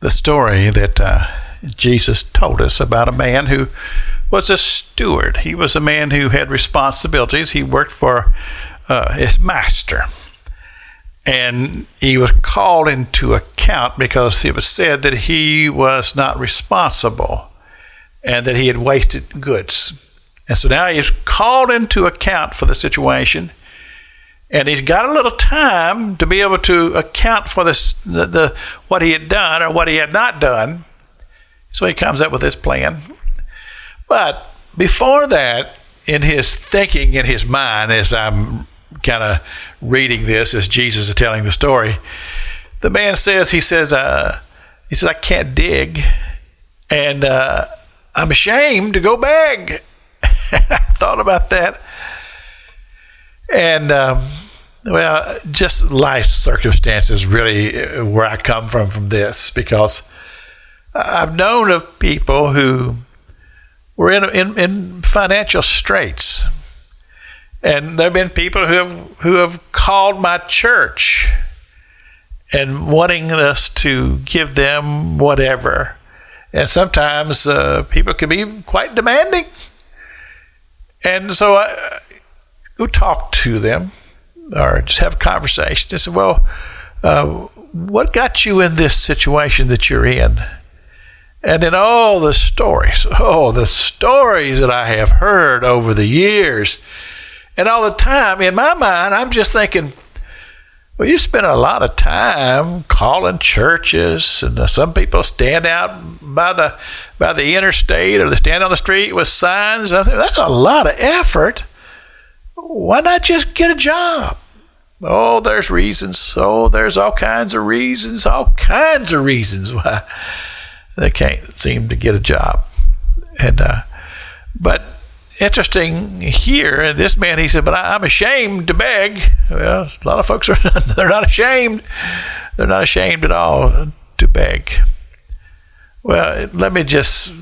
the story that Jesus told us about a man who was a steward. He was a man who had responsibilities. He worked for his master. And he was called into account because it was said that he was not responsible and that he had wasted goods. And so now he's called into account for the situation, and he's got a little time to be able to account for this, what he had done or what he had not done. So he comes up with this plan. But before that, in his thinking, in his mind, as I'm kind of reading this, as Jesus is telling the story, the man says, he says, I can't dig, and I'm ashamed to go beg. I thought about that. And, well, just life circumstances really where I come from this, because I've known of people who were in financial straits. And there have been people who have called my church and wanting us to give them whatever. And sometimes people can be quite demanding. And so I go talk to them or just have a conversation. I said, well, what got you in this situation that you're in? And then all the stories that I have heard over the years. And all the time, in my mind, I'm just thinking, well, you spend a lot of time calling churches, and some people stand out by the interstate, or they stand on the street with signs. I think that's a lot of effort. Why not just get a job? Oh, there's reasons. Oh, there's all kinds of reasons why they can't seem to get a job. And but interesting here, and this man, he said, but I'm ashamed to beg. Well, a lot of folks are, they're not ashamed. They're not ashamed at all to beg. Well, let me just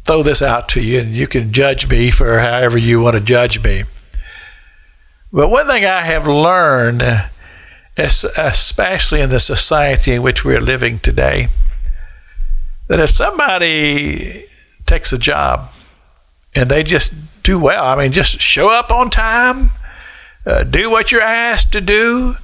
throw this out to you, and you can judge me for however you want to judge me. But one thing I have learned, especially in the society in which we're living today, that if somebody takes a job and they just do well, I mean, just show up on time, do what you're asked to do,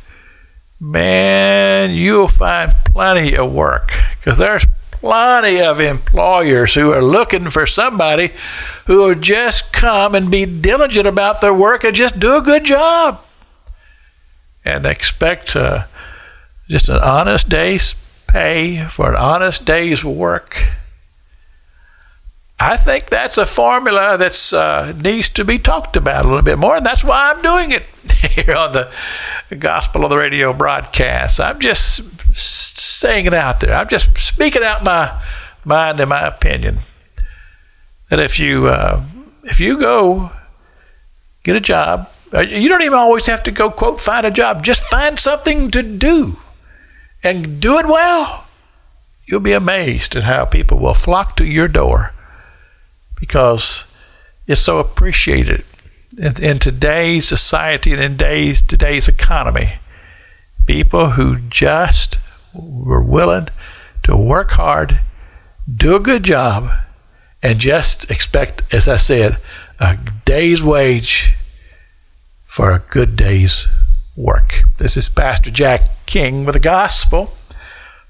man, you'll find plenty of work, because there's plenty of employers who are looking for somebody who will just come and be diligent about their work and just do a good job and expect just an honest day's pay for an honest day's work. I think that's a formula that's needs to be talked about a little bit more, and that's why I'm doing it here on the Gospel of the Radio broadcast. I'm just saying it out there. I'm just speaking out my mind and my opinion. That if you go get a job, you don't even always have to go, quote, find a job. Just find something to do and do it well. You'll be amazed at how people will flock to your door, because it's so appreciated in today's society and in today's economy. People who just were willing to work hard, do a good job, and just expect, as I said, a day's wage for a good day's work. This is Pastor Jack King with the Gospel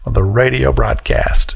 on the Radio broadcast.